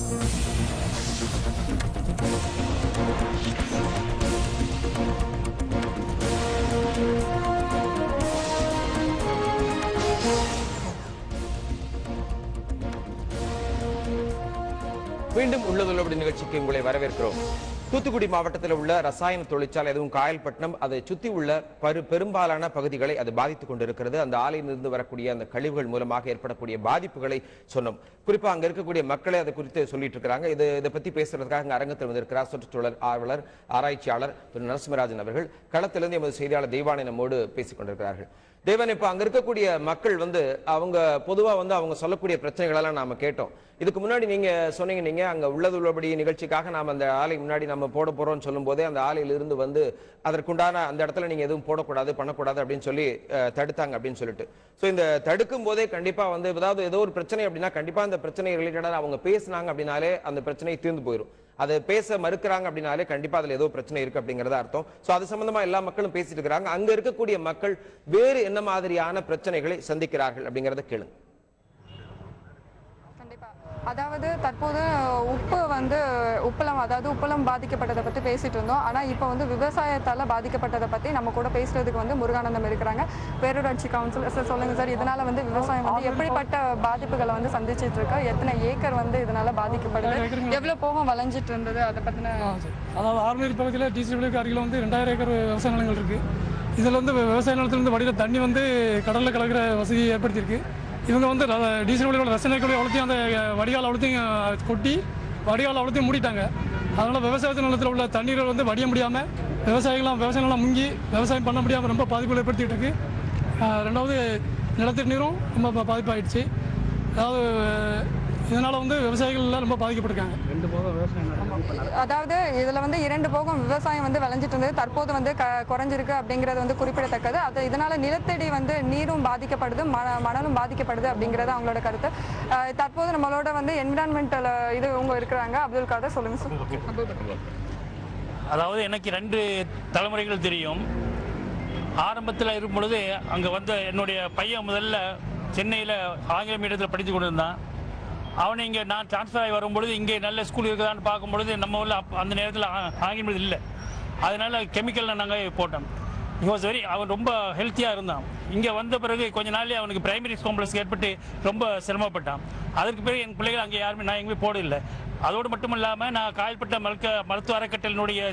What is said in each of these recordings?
மீண்டும் உள்ளதுள்ளபடி நிகழ்ச்சிக்கு உங்களை வரவேற்கிறோம். தூத்துக்குடி மாவட்டத்தில் உள்ள ரசாயன தொழிற்சாலை அதுவும் காயல்பட்டினம் அதை சுத்தி உள்ள பெரும்பாலான பகுதிகளை அது பாதித்துக் கொண்டிருக்கிறது. அந்த ஆலையிலிருந்து வரக்கூடிய அந்த கழிவுகள் மூலமாக ஏற்படக்கூடிய பாதிப்புகளை சொன்னோம். குறிப்பா அங்க இருக்கக்கூடிய மக்களை அதை குறித்து சொல்லிட்டு இருக்காங்க. இதை பத்தி பேசுறதுக்காக அங்க அரங்கத்தில் வந்திருக்கிறார் சுற்றுச்சூழல் ஆர்வலர் ஆராய்ச்சியாளர் திரு நரசிம்மராஜன் அவர்கள். களத்திலிருந்து எமது செய்தியாளர் தெய்வானை நம்மோடு பேசிக் கொண்டிருக்கிறார்கள். தேவன், இப்ப அங்க இருக்கக்கூடிய மக்கள் அவங்க பொதுவா அவங்க சொல்லக்கூடிய பிரச்சனைகள் எல்லாம் நாம கேட்டோம். இதுக்கு முன்னாடி நீங்க சொன்னீங்க, நீங்க அங்க உள்ளபடி நிகழ்ச்சிக்காக நாம அந்த ஆலை முன்னாடி நம்ம போட போறோம்னு சொல்லும் போதே அந்த ஆலையில இருந்து அதற்குண்டான அந்த இடத்துல நீங்க எதுவும் போடக்கூடாது பண்ணக்கூடாது அப்படின்னு சொல்லி தடுத்தாங்க அப்படின்னு சொல்லிட்டு. சோ இந்த தடுக்கும் போதே கண்டிப்பா ஏதாவது ஏதோ ஒரு பிரச்சனை அப்படின்னா கண்டிப்பா அந்த பிரச்சனை ரிலேட்டடா அவங்க பேசினாங்க அப்படின்னாலே அந்த பிரச்சனை தீர்ந்து போயிடும். அதை பேச மறுக்கிறாங்க அப்படின்னாலே கண்டிப்பா அதுல ஏதோ பிரச்சனை இருக்கு அப்படிங்கறத அர்த்தம். சோ அது சம்பந்தமா எல்லா மக்களும் பேசிட்டு இருக்காங்க. அங்க இருக்கக்கூடிய மக்கள் வேறு என்ன மாதிரியான பிரச்சனைகளை சந்திக்கிறார்கள் அப்படிங்கறத கேளுங்க. அதாவது தற்போது உப்பளம் பாதிக்கப்பட்டதை பற்றி பேசிட்டு இருந்தோம். ஆனால் இப்போ விவசாயத்தால் பாதிக்கப்பட்டதை பற்றி நம்ம கூட பேசுறதுக்கு முருகானந்தம் இருக்கிறாங்க, பேரூராட்சி கவுன்சில். சார் சொல்லுங்க சார், இதனால விவசாயம் எப்படிப்பட்ட பாதிப்புகளை சந்திச்சிட்டு இருக்கா, எத்தனை ஏக்கர் இதனால பாதிக்கப்படுது, எவ்வளவு போகம் வளைஞ்சிட்டு இருந்தது, அதை பத்தின. அதாவது ஆர்மேரி பகுதியில் டிசிபிளுக்கு அருகில் 2000 ஏக்கர் விவசாய நிலங்கள் இருக்கு. இதில் விவசாய நிலத்திலிருந்து வடிகிற தண்ணி கடலில் கலக்கிற வசதி ஏற்படுத்தியிருக்கு. இவங்க டீசல் ரசனைக்குள்ள அவ்வளோத்தையும் அந்த வடிகால் அவ்வளோத்தையும் கொட்டி வடிகால் அவ்வளோத்தையும் மூடிட்டாங்க. அதனால் விவசாய நிலத்தில் உள்ள தண்ணீரை வடிய முடியாமல் விவசாய நிலம் முங்கி விவசாயம் பண்ண முடியாமல் ரொம்ப பாதிப்புகள் ஏற்படுத்திட்டு இருக்கு. ரெண்டாவது நிலத்தடி நீரும் ரொம்ப பாதிப்பாயிடுச்சு. அதாவது இதனால விவசாயிகள் ரொம்ப பாதிக்கப்பட்டிருக்காங்க. அதாவது இதுல 2 போகம் விவசாயம் விளைஞ்சிட்டு இருந்தது, தற்போது குறைஞ்சிருக்கு அப்படிங்கிறது குறிப்பிடத்தக்கது. அது இதனால நிலத்தடி நீரும் பாதிக்கப்படுது, மணலும் பாதிக்கப்படுது அப்படிங்கறது அவங்களோட கருத்து. தற்போது நம்மளோட என்விரான்மெண்டல் இவங்க இருக்கிறாங்க. அப்துல் காதர், சொல்லுங்க சார். அதாவது எனக்கு 2 தலைமுறைகள் தெரியும். ஆரம்பத்தில் இருக்கும் பொழுது அங்கே என்னுடைய பையன் முதல்ல சென்னையில் ஆங்கில மீடியத்தில் படித்து கொண்டிருந்தான். அவனை இங்கே நான் ட்ரான்ஸ்ஃபர் ஆகி வரும்பொழுது இங்கே நல்ல ஸ்கூல் இருக்குதான்னு பார்க்கும்பொழுது நம்ம ஊரில் அந்த நேரத்தில் ஆங்கில மீடியம் இல்லை, அதனால கெமிக்கலில் நாங்கள் போட்டோம். அவன் ரொம்ப ஹெல்த்தியாக இருந்தான். இங்கே வந்த பிறகு கொஞ்ச நாள்லேயே அவனுக்கு பிரைமரி காம்ப்ளெக்ஸ் ஏற்பட்டு ரொம்ப சிரமப்பட்டான். அதற்கு பிறகு என் பிள்ளைகள் அங்கே யாருமே நான் எங்கேயுமே போடவில்லை. அதோடு மட்டும் இல்லாமல் நான் காயல்பட்ட மருத்துவ அறக்கட்டளினுடைய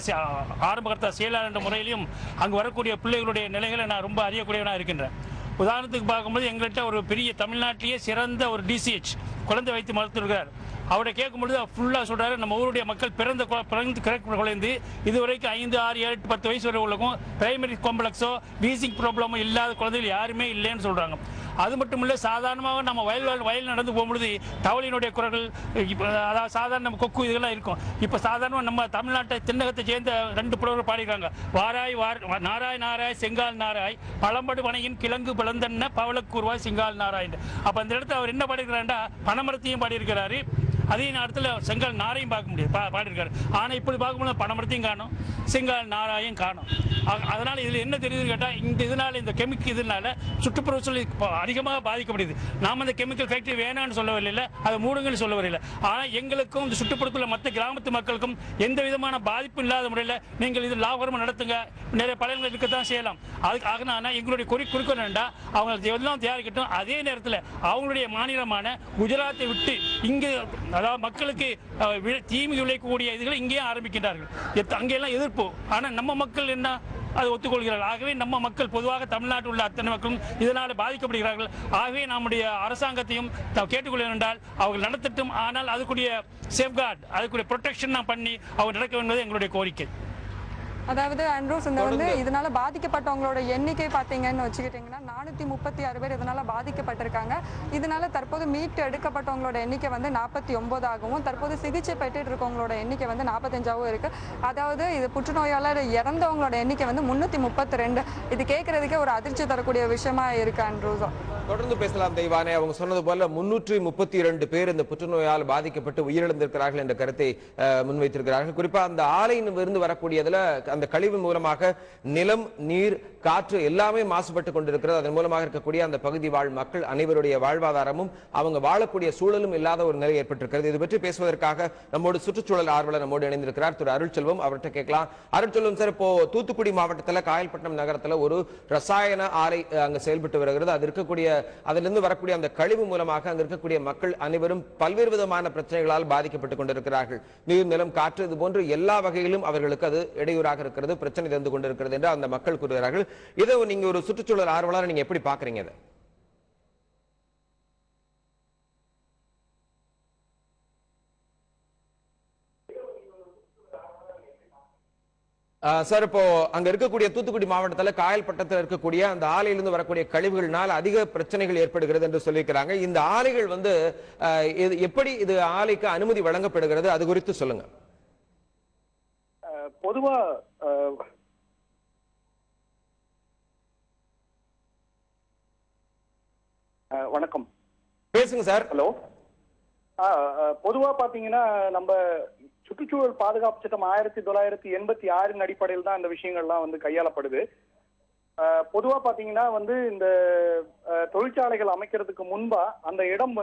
ஆரம்பகர்த்தா செயலாளர் என்ற முறையிலையும் அங்கே வரக்கூடிய பிள்ளைகளுடைய நிலைகளை நான் ரொம்ப அறியக்கூடியவனாக இருக்கின்றேன். உதாரணத்துக்கு பார்க்கும்போது எங்கள்கிட்ட ஒரு பெரிய தமிழ்நாட்டிலேயே சிறந்த ஒரு டிசிஹெச் குழந்தை வைத்து மருத்துவர் இருக்கார். அவரை கேட்கும்பொழுது ஃபுல்லாக சொல்கிறாரு, நம்ம ஊருடைய மக்கள் பிறந்து குழந்தை இதுவரைக்கும் 5, 6, 7, 10 வயசு வரை உள்ளக்கும் பிரைமரி காம்ப்ளெக்ஸோ வீசிங் ப்ராப்ளமோ இல்லாத குழந்தைகள் யாருமே இல்லைன்னு சொல்கிறாங்க. அது மட்டும் இல்லை, சாதாரணமாக நம்ம வயல் நடந்து போகும்பொழுது தவளையினுடைய குரல்கள், அதாவது சாதாரண நம்ம கொக்கு இதெல்லாம் இருக்கும். இப்போ சாதாரணமாக நம்ம தமிழ்நாட்டை தென்னகத்தை சேர்ந்த 2 புலவர்கள் பாடிக்கிறாங்க. நாராய் நாராய் செங்கால் நாராய் பழம்படு வனையின் கிழங்கு பிளந்தன்ன பவளக்கூர்வாய் செங்கால் நாராய். அப்போ அந்த இடத்துல அவர் என்ன பாடியிருக்கிறாருன்னா பனைமரத்தையும் பாடியிருக்கிறாரு, அதே நேரத்தில் செங்கால் நாரையும் பார்க்க முடியாது பாடியிருக்காரு. ஆனால் இப்படி பார்க்கும்போது பனைமரத்தையும் காணும், செங்கால் நாராயும் காணும். அதனால் இதில் என்ன தெரியுதுன்னு கேட்டால் இந்த கெமிக்கல் இதனால சுற்றுப்புறச்சூழல் அதிகமாக பாதிக்கப்படுது. நாம் அந்த கெமிக்கல் ஃபேக்டரி வேணான்னு சொல்லவில்லை, அதை மூடுங்கன்னு சொல்லவில்லை. ஆனால் எங்களுக்கும் இந்த சுற்றுப்புறத்தில் மற்ற கிராமத்து மக்களுக்கும் எந்த விதமான பாதிப்பும் இல்லாத முறையில் நீங்கள் இது லாபகரமாக நடத்துங்க, நிறைய பலன்கள் இருக்கத்தான் செய்யலாம். அதுக்காக நான் எங்களுடைய குறிக்கோள் என்னென்னா அவங்க எல்லாம் தயாரிக்கட்டும். அதே நேரத்தில் அவங்களுடைய மாநிலமான குஜராத்தை விட்டு இங்கே அதாவது மக்களுக்கு தீமை விளைவிக்கக்கூடிய இதுகளை இங்கேயே ஆரம்பிக்கின்றார்கள். அங்கெல்லாம் எதிர்ப்பு. ஆனால் நம்ம மக்கள் என்ன அதை ஒத்துக்கொள்கிறார்கள். ஆகவே நம்ம மக்கள் பொதுவாக தமிழ்நாட்டில் உள்ள அத்தனை மக்களும் இதனால் பாதிக்கப்படுகிறார்கள். ஆகவே நம்முடைய அரசாங்கத்தையும் கேட்டுக்கொள்ள என்றால் அவர்கள் நடத்தட்டும். ஆனால் அதுக்குரிய சேஃப்கார்டு, அதுக்குரிய ப்ரொடெக்ஷன் பண்ணி அவங்க நடக்க வேண்டியது எங்களுடைய கோரிக்கை. அதாவது அண்ட்ரூஸ் இதனால பாதிக்கப்பட்டவங்களோட எண்ணிக்கை பார்த்தீங்கன்னு வச்சுக்கிட்டீங்கன்னா 436 பேர் இதனால பாதிக்கப்பட்டிருக்காங்க. இதனால தற்போது மீட்டு எடுக்கப்பட்டவங்களோட எண்ணிக்கை 49 ஆகவும் தற்போது சிகிச்சை பெற்றுட்டு இருக்கவங்களோட எண்ணிக்கை 45ஆகவும் இருக்கு. அதாவது இது புற்றுநோயாளர் இறந்தவங்களோட எண்ணிக்கை 332. இது கேட்கறதுக்கே ஒரு அதிர்ச்சி தரக்கூடிய விஷயமா இருக்கு அண்ட்ரூஸா. தொடர்ந்து பேசலாம் தெய்வானே. அவங்க சொன்னது போல 332 பேர் இந்த புற்றுநோயால் பாதிக்கப்பட்டு உயிரிழந்திருக்கிறார்கள் என்ற கருத்தை முன்வைத்திருக்கிறார்கள். குறிப்பா அந்த ஆலையின் இருந்து வரக்கூடியதுல அந்த கழிவு மூலமாக நிலம், நீர், காற்று எல்லாமே மாசுபட்டு கொண்டிருக்கிறது. அதன் மூலமாக இருக்கக்கூடிய அந்த பகுதி வாழ் மக்கள் அனைவருடைய வாழ்வாதாரமும் அவங்க வாழக்கூடிய சூழலும் இல்லாத ஒரு நிலை ஏற்பட்டிருக்கிறது. இது பற்றி பேசுவதற்காக நம்மோடு சுற்றுச்சூழல் ஆர்வலர் நம்மோடு இணைந்திருக்கிறார் திரு அருள்செல்வம். அவர்கிட்ட கேட்கலாம். அருள்செல்வம் சார், இப்போ தூத்துக்குடி மாவட்டத்தில் காயல்பட்டினம் நகரத்தில் ஒரு ரசாயன ஆலை அங்க செயல்பட்டு வருகிறது. அது இருக்கக்கூடிய அதிலிருந்து வரக்கூடிய அந்த கழிவு மூலமாக அங்க இருக்கக்கூடிய மக்கள் அனைவரும் பல்வேறு விதமான பிரச்சனைகளால் பாதிக்கப்பட்டுக் கொண்டிருக்கிறார்கள். நீர், நிலம், காற்று இது போன்று எல்லா வகையிலும் அவர்களுக்கு அது இடையூறாக இருக்கிறது, பிரச்சனை தந்து கொண்டிருக்கிறது என்று அந்த மக்கள் கூறுகிறார்கள். இதை நீங்க ஒரு சுற்றுச்சூழல் ஆர்வலர் நீங்க எப்படி பாக்குறீங்க? இதை சார், இப்போ அங்க இருக்கக்கூடிய தூத்துக்குடி மாவட்டத்தில் காயல்பட்டத்தில் இருக்கக்கூடிய அந்த ஆலையிலிருந்து வரக்கூடிய கழிவுகள்னால் அதிக பிரச்சனைகள் ஏற்படுகிறது என்று சொல்லியிருக்கிறாங்க. இந்த ஆலைகள் எப்படி இது ஆலைக்கு அனுமதி வழங்கப்படுகிறது, அது குறித்து சொல்லுங்க. பொதுவா வணக்கம், பேசுங்க சார். ஹலோ. பொதுவா பாத்தீங்கன்னா நம்ம சுற்றுச்சூழல் பாதுகாப்பு சட்டம் 1986 அடிப்படையில் தான் இந்த விஷயங்கள்லாம் கையாளப்படுது. பொதுவா பாத்தீங்கன்னா இந்த தொழிற்சாலைகள் அமைக்கிறதுக்கு முன்பா அந்த இடம்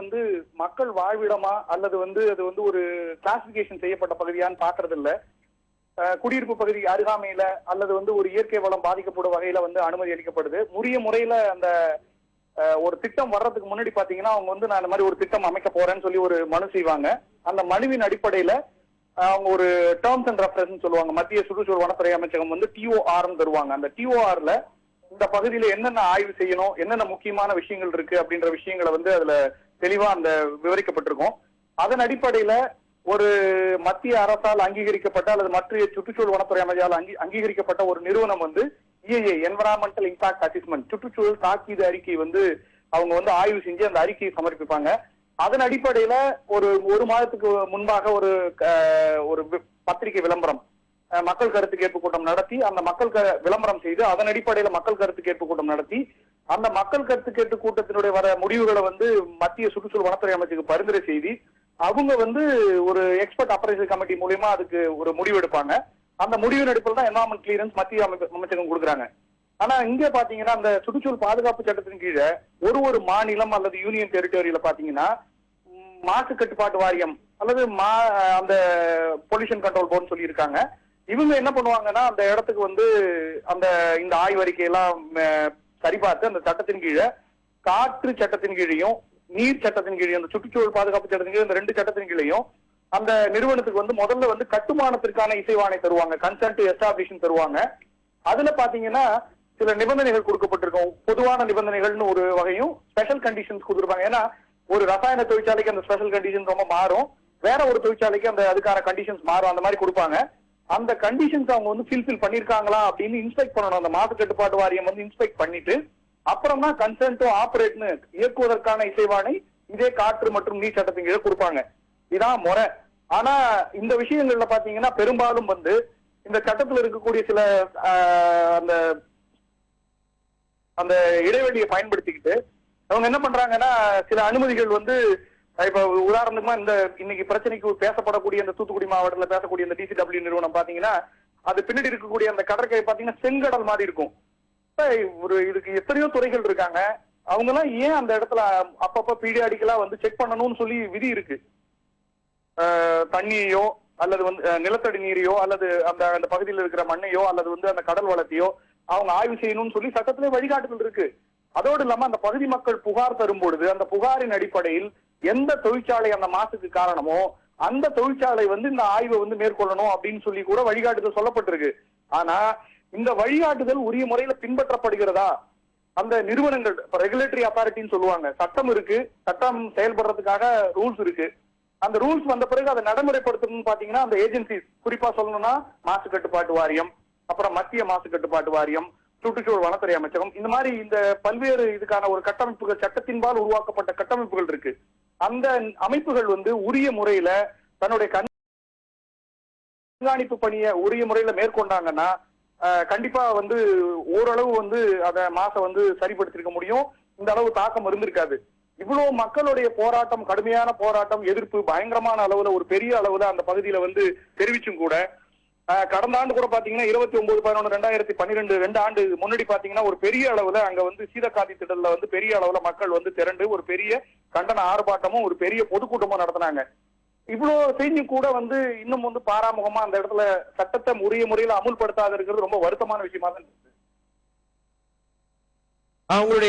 மக்கள் வாழ்விடமா அல்லது அது ஒரு கிளாசிபிகேஷன் செய்யப்பட்ட பகுதியான்னு பாக்குறது இல்ல. குடியிருப்பு பகுதி அருகாமையில அல்லது ஒரு இயற்கை வளம் பாதிக்கப்படும் வகையில அனுமதி அளிக்கப்படுது. உரிய முறையில அந்த ஒரு திட்டம் வர்றதுக்கு முன்னாடி பாத்தீங்கன்னா அவங்க நான் இந்த மாதிரி ஒரு திட்டம் அமைக்க போறேன்னு சொல்லி ஒரு மனு செய்வாங்க. அந்த மனுவின் அடிப்படையில அவங்க ஒரு டேர்ம்ஸ் அண்ட் ரெஃபரன்ஸ் சொல்லுவாங்க. மத்திய சுற்றுச்சூழல் வனத்துறை அமைச்சகம் TOR தருவாங்க. அந்த TORல இந்த பகுதியில என்னென்ன ஆய்வு செய்யணும், என்னென்ன முக்கியமான விஷயங்கள் இருக்கு அப்படின்ற விஷயங்களை அதுல தெளிவா அந்த விவரிக்கப்பட்டிருக்கும். அதன் அடிப்படையில ஒரு மத்திய அரசால் அங்கீகரிக்கப்பட்ட அல்லது மத்திய சுற்றுச்சூழல் வனத்துறை அமைச்சால் அங்கீகரிக்கப்பட்ட ஒரு நிறுவனம் EIA என்விரான்மெண்டல் இம்பாக்ட் அசஸ்மெண்ட் சுற்றுச்சூழல் தாக்கீது அறிக்கை அவங்க ஆய்வு செஞ்சு அந்த அறிக்கையை சமர்ப்பிப்பாங்க. அதன் அடிப்படையில ஒரு மாதத்துக்கு முன்பாக ஒரு பத்திரிகை விளம்பரம், மக்கள் கருத்து கேட்பு கூட்டம் நடத்தி அந்த மக்கள் விளம்பரம் செய்து அதன் அடிப்படையில மக்கள் கருத்து கேட்பு கூட்டம் நடத்தி அந்த மக்கள் கருத்து கேட்பு கூட்டத்தினுடைய வர முடிவுகளை மத்திய சுற்றுச்சூழல் வனத்துறை அமைச்சுக்கு பரிந்துரை செய்து அவங்க ஒரு எக்ஸ்பர்ட் அப்ரைசல் கமிட்டி மூலியமா அதுக்கு ஒரு முடிவு எடுப்பாங்க. அந்த முடிவின் அடிப்படையில் தான் என்வரான்மெண்ட் கிளியரன்ஸ் மத்திய அமைச்சகம் கொடுக்குறாங்க. ஆனா இங்க பாத்தீங்கன்னா அந்த சுற்றுச்சூழல் பாதுகாப்பு சட்டத்தின் கீழே ஒரு மாநிலம் அல்லது யூனியன் டெரிட்டரியில பாத்தீங்கன்னா மாசு கட்டுப்பாட்டு வாரியம் அல்லது அந்த பொல்யூஷன் கண்ட்ரோல் போர்டுன்னு சொல்லி இருக்காங்க. இவங்க என்ன பண்ணுவாங்கன்னா அந்த இடத்துக்கு அந்த இந்த ஆய்வறிக்கை எல்லாம் சரிபார்த்து அந்த சட்டத்தின் கீழே காற்று சட்டத்தின் கீழையும் நீர் சட்டத்தின் கீழே அந்த சுற்றுச்சூழல் பாதுகாப்பு சட்டத்தின் கீழே இந்த 2 சட்டத்தின் கீழையும் அந்த நிறுவனத்துக்கு முதல்ல கட்டுமானத்திற்கான இசைவாணை தருவாங்க, கன்சென்ட் டு எஸ்டாப்ளிஷ் தருவாங்க. அதுல பாத்தீங்கன்னா சில நிபந்தனைகள் கொடுக்கப்பட்டிருக்கும். பொதுவான நிபந்தனைகள்னு ஒரு வகையும் ஸ்பெஷல் கண்டிஷன்ஸ் கொடுத்துருப்பாங்க. ஏன்னா ஒரு ரசாயன தொழிற்சாலைக்கு அந்த ஸ்பெஷல் கண்டிஷன் ரொம்ப மாறும், வேற ஒரு தொழிற்சாலைக்கு அதுக்கான கண்டிஷன்ஸ் மாறும், அந்த மாதிரி கொடுப்பாங்க. அந்த கண்டிஷன்ஸ் அவங்க ஃபில்ஃபில் பண்ணிருக்காங்களா அப்படின்னு இன்ஸ்பெக்ட் பண்ணணும். அந்த மாசு கட்டுப்பாட்டு வாரியம் இன்ஸ்பெக்ட் பண்ணிட்டு அப்புறம் தான் கன்சென்ட் டு ஆபரேட்னு இயக்குவதற்கான இசைவாணை இதே காற்று மற்றும் நீர் சட்டத்தின் கீழே கொடுப்பாங்க. இதான் முறை. ஆனா இந்த விஷயங்கள்ல பாத்தீங்கன்னா பெரும்பாலும் இந்த சட்டத்துல இருக்கக்கூடிய சில அந்த இடைவெளியை பயன்படுத்திக்கிட்டு அவங்க என்ன பண்றாங்கன்னா சில அனுமதிகள் இப்ப உதாரணமா இந்த இன்னைக்கு பிரச்சனைக்கு பேசப்படக்கூடிய இந்த தூத்துக்குடி மாவட்டத்துல பேசக்கூடிய இந்த DCW நிறுவனம் பாத்தீங்கன்னா அது பின்னாடி இருக்கக்கூடிய அந்த கடற்கரை பாத்தீங்கன்னா செங்கடல் மாதிரி இருக்கும். இதுக்கு எத்தனையோ துறைகள் இருக்காங்க. அவங்க எல்லாம் ஏன் அந்த இடத்துல அப்பப்ப பீரியாடிக்கலா செக் பண்ணணும்னு சொல்லி விதி இருக்கு. தண்ணியோ அல்லது நிலத்தடி நீரையோ அல்லது அந்த பகுதியில் இருக்கிற மண்ணையோ அல்லது அந்த கடல் வளத்தையோ அவங்க ஆய்வு செய்யணும்னு சொல்லி சட்டத்திலே வழிகாட்டுதல் இருக்கு. அதோடு இல்லாம அந்த பகுதி மக்கள் புகார் தரும் பொழுது அந்த புகாரின் அடிப்படையில் எந்த தொழிற்சாலை அந்த மாசுக்கு காரணமோ அந்த தொழிற்சாலை இந்த ஆய்வை மேற்கொள்ளணும் அப்படின்னு சொல்லி கூட வழிகாட்டுதல் சொல்லப்பட்டிருக்கு. ஆனா இந்த வழிகாட்டுதல் உரிய முறையில பின்பற்றப்படுகிறதா? அந்த நிறுவனங்கள் ரெகுலேட்டரி அத்தாரிட்டின்னு சொல்லுவாங்க, சட்டம் இருக்கு, சட்டம் செயல்படுறதுக்காக ரூல்ஸ் இருக்கு. அந்த ரூல்ஸ் வந்த பிறகு அதை நடைமுறைப்படுத்தணும்னு பாத்தீங்கன்னா அந்த ஏஜென்சிஸ், குறிப்பா சொல்லணும்னா மாசு கட்டுப்பாட்டு வாரியம், அப்புறம் மத்திய மாசு கட்டுப்பாட்டு வாரியம், சுற்றுச்சூழல் வனத்துறை அமைச்சகம், இந்த மாதிரி இந்த பல்வேறு இதுக்கான ஒரு கட்டமைப்புகள் சட்டத்தின்பால் உருவாக்கப்பட்ட கட்டமைப்புகள் இருக்கு. அந்த அமைப்புகள் உரிய முறையில தன்னுடைய கண்காணிப்பு பணியை உரிய முறையில மேற்கொண்டாங்கன்னா கண்டிப்பா ஓரளவு அத மாச சரிப்படுத்திருக்க முடியும். இந்த அளவு தாக்கம் இருந்திருக்காது. இவ்வளவு மக்களுடைய போராட்டம், கடுமையான போராட்டம், எதிர்ப்பு பயங்கரமான அளவுல ஒரு பெரிய அளவுல அந்த பகுதியில வந்து தெரிவிச்சும் கூட கடந்த ஆண்டு கூட பாத்தீங்கன்னா 29/11/2012 2 ஆண்டு முன்னாடி பாத்தீங்கன்னா ஒரு பெரிய அளவுல அங்க வந்து சீதக்காதி திடல்ல வந்து பெரிய அளவுல மக்கள் வந்து திரண்டு ஒரு பெரிய கண்டன ஆர்ப்பாட்டமும் ஒரு பெரிய பொதுக்கூட்டமும் நடத்தினாங்க. இவ்வளவு செஞ்சும் கூட வந்து இன்னும் வந்து பாராமுகமா அந்த இடத்துல சட்டத்தை உரிய முறையில அமுல்படுத்தாத இருக்கிறது ரொம்ப வருத்தமான விஷயமா தான் இருக்கு.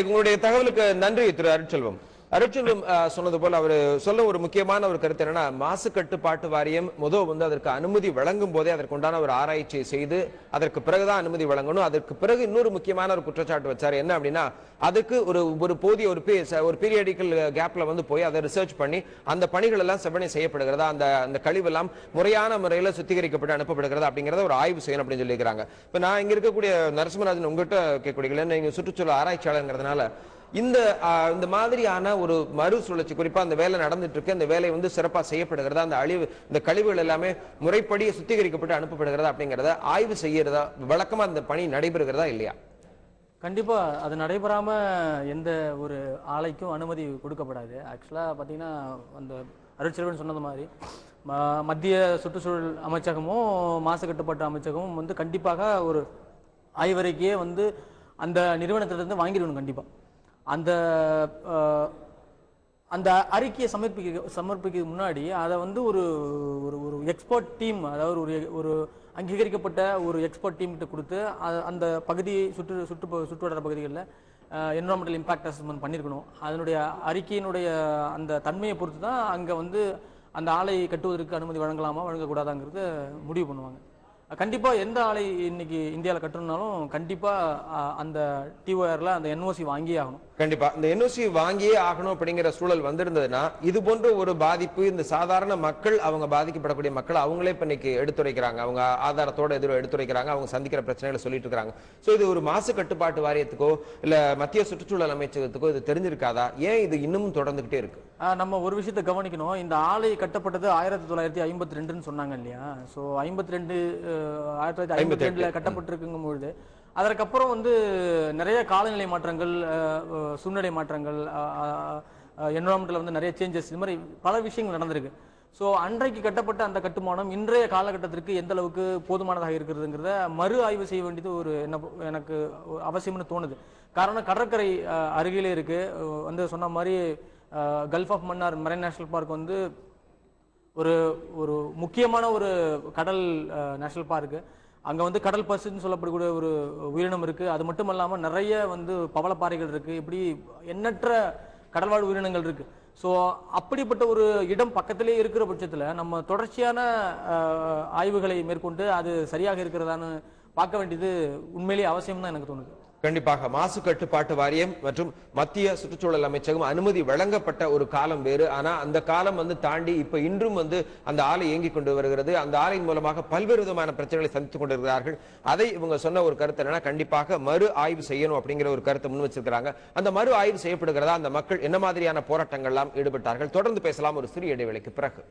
உங்களுடைய தகவலுக்கு நன்றி திரு அருட்செல்வம். அருட்செல்வம் சொன்னது போல அவர் சொல்ல ஒரு முக்கியமான ஒரு கருத்து என்னன்னா, மாசு கட்டுப்பாட்டு வாரியம் வந்து அதற்கு அனுமதி வழங்கும் போதே அதற்குண்டான ஒரு ஆராய்ச்சியை செய்து அதற்கு பிறகுதான் அனுமதி வழங்கணும். அதற்கு பிறகு இன்னொரு முக்கியமான ஒரு குற்றச்சாட்டு வச்சாரு. என்ன அப்படின்னா, அதுக்கு ஒரு போதிய ஒரு பீரியடிக்கல் கேப்ல வந்து போய் அதை ரிசர்ச் பண்ணி அந்த பணிகள் எல்லாம் செவ்வனை செய்யப்படுகிறதா, அந்த கழிவு எல்லாம் முறையான முறையில சுத்திகரிக்கப்பட்டு அனுப்பப்படுகிறதா அப்படிங்கறத ஒரு ஆய்வு செய்யணும் அப்படின்னு சொல்லியிருக்காங்க. இப்ப நான் இங்க இருக்கக்கூடிய நரசிம்மராஜன் உங்ககிட்ட கேட்கக்கூடிய, நீங்க சுற்றுச்சூழல் ஆராய்ச்சியாளர்ங்கிறதுனால இந்த மாதிரியான ஒரு மறுசுழற்சி, குறிப்பா அந்த வேலை நடந்துட்டு இருக்கு, அந்த வேலை வந்து சிறப்பா செய்யப்படுகிறதா, இந்த கழிவுகள் எல்லாமே முறைப்படி சுத்திகரிக்கப்பட்டு அனுப்பப்படுகிறதா அப்படிங்கறத ஆய்வு செய்யறதா, வழக்கமா அந்த பணி நடைபெறுகிறதா இல்லையா? கண்டிப்பா அது நடைபெறாம எந்த ஒரு ஆலைக்கும் அனுமதி கொடுக்கப்படாது. ஆக்சுவலா பாத்தீங்கன்னா அந்த அருட்செல்வன் சொன்னது மாதிரி மத்திய சுற்றுச்சூழல் அமைச்சகமும் மாசு கட்டுப்பாட்டு அமைச்சகமும் வந்து கண்டிப்பாக ஒரு ஆய்வறிக்கையே வந்து அந்த நிறுவனத்திலிருந்து வாங்கிடணும். கண்டிப்பா அந்த அந்த அறிக்கையை சமர்ப்பிக்க முன்னாடி அதை வந்து ஒரு ஒரு எக்ஸ்பர்ட் டீம், அதாவது ஒரு அங்கீகரிக்கப்பட்ட ஒரு எக்ஸ்பர்ட் டீம் கிட்ட கொடுத்து அந்த பகுதி சுற்றுவட்டார பகுதிகளில் என்விரான்மெண்டல் இம்பாக்ட் அசஸ்மெண்ட் பண்ணியிருக்கணும். அதனுடைய அறிக்கையினுடைய அந்த தன்மையை பொறுத்து தான் அங்கே வந்து அந்த ஆலை கட்டுவதற்கு அனுமதி வழங்கலாமா வழங்கக்கூடாதாங்கிறது முடிவு பண்ணுவாங்க. கண்டிப்பா எந்த ஆலை இன்னைக்கு இந்தியாவில் கட்டணும்னாலும் கண்டிப்பா அந்த டிஓஆர்ல அந்த என்ஓசி வாங்கியே ஆகணும். கண்டிப்பா இந்த என்ஓசி வாங்கியே ஆகணும் அப்படிங்கிற சூழல் வந்திருந்ததுன்னா இது போன்ற ஒரு பாதிப்பு இந்த சாதாரண மக்கள், அவங்க பாதிக்கப்படக்கூடிய மக்கள் அவங்களே இப்ப இன்னைக்கு எடுத்துரைக்கிறாங்க, அவங்க ஆதாரத்தோட எடுத்துரைக்கிறாங்க, அவங்க சந்திக்கிற பிரச்சனைகளை சொல்லிட்டு இருக்காங்க. சோ இது ஒரு மாசு கட்டுப்பாட்டு வாரியத்துக்கோ இல்ல மத்திய சுற்றுச்சூழல் அமைச்சகத்துக்கோ இது தெரிஞ்சிருக்காதா? ஏன் இது இன்னமும் தொடர்ந்துகிட்டே இருக்கு? நம்ம ஒரு விஷயத்தை கவனிக்கணும். இந்த ஆலை கட்டப்பட்டது 1952 சொன்னாங்க இல்லையா? சோ 1952 கட்டப்பட்டிருக்குங்கும் பொழுது அதற்கப்புறம் வந்து நிறைய காலநிலை மாற்றங்கள், சூழ்நிலை மாற்றங்கள், என்விரான்மெண்ட்ல வந்து நிறைய சேஞ்சஸ், இது மாதிரி பல விஷயங்கள் நடந்திருக்கு. ஸோ அன்றைக்கு கட்டப்பட்ட அந்த கட்டுமானம் இன்றைய காலகட்டத்திற்கு எந்த அளவுக்கு போதுமானதாக இருக்கிறதுங்கிறத மறு ஆய்வு செய்ய வேண்டியது எனக்கு அவசியம்னு தோணுது. காரணம் கடற்கரை அருகிலே இருக்கு. வந்து சொன்ன மாதிரி Gulf of Mannar Marine National Park வந்து ஒரு முக்கியமான ஒரு கடல் நேஷனல் பார்க்கு. அங்க வந்து கடல் பசுன்னு சொல்லப்படக்கூடிய ஒரு உயிரினம் இருக்கு. அது மட்டும் இல்லாம நிறைய வந்து பவளப்பாறைகள் இருக்கு. இப்படி எண்ணற்ற கடல்வாழ் உயிரினங்கள் இருக்கு. ஸோ அப்படிப்பட்ட ஒரு இடம் பக்கத்திலே இருக்கிற பட்சத்துல நம்ம தொடர்ச்சியான ஆய்வுகளை மேற்கொண்டு அது சரியாக இருக்கிறதான்னு பார்க்க வேண்டியது உண்மையிலேயே அவசியம் தான் எனக்கு தோணுது. கண்டிப்பாக மாசு கட்டுப்பாட்டு வாரியம் மற்றும் மத்திய சுற்றுச்சூழல் அமைச்சகம் அனுமதி வழங்கப்பட்ட ஒரு காலம் வேறு. ஆனா அந்த காலம் வந்து தாண்டி இப்ப இன்றும் வந்து அந்த ஆலை இயங்கிக் கொண்டு வருகிறது. அந்த ஆலையின் மூலமாக பல்வேறு விதமான பிரச்சனைகளை சந்தித்துக் கொண்டிருக்கிறார்கள். அதை இவங்க சொன்ன ஒரு கருத்து என்னன்னா, கண்டிப்பாக மறு ஆய்வு செய்யணும் அப்படிங்கிற ஒரு கருத்தை முன் வச்சிருக்கிறாங்க. அந்த மறு ஆய்வு செய்யப்படுகிறதா, அந்த மக்கள் என்ன மாதிரியான போராட்டங்கள் எல்லாம் ஈடுபட்டார்கள்? தொடர்ந்து பேசலாம் ஒரு சிறிய இடைவேளைக்கு பிறகு.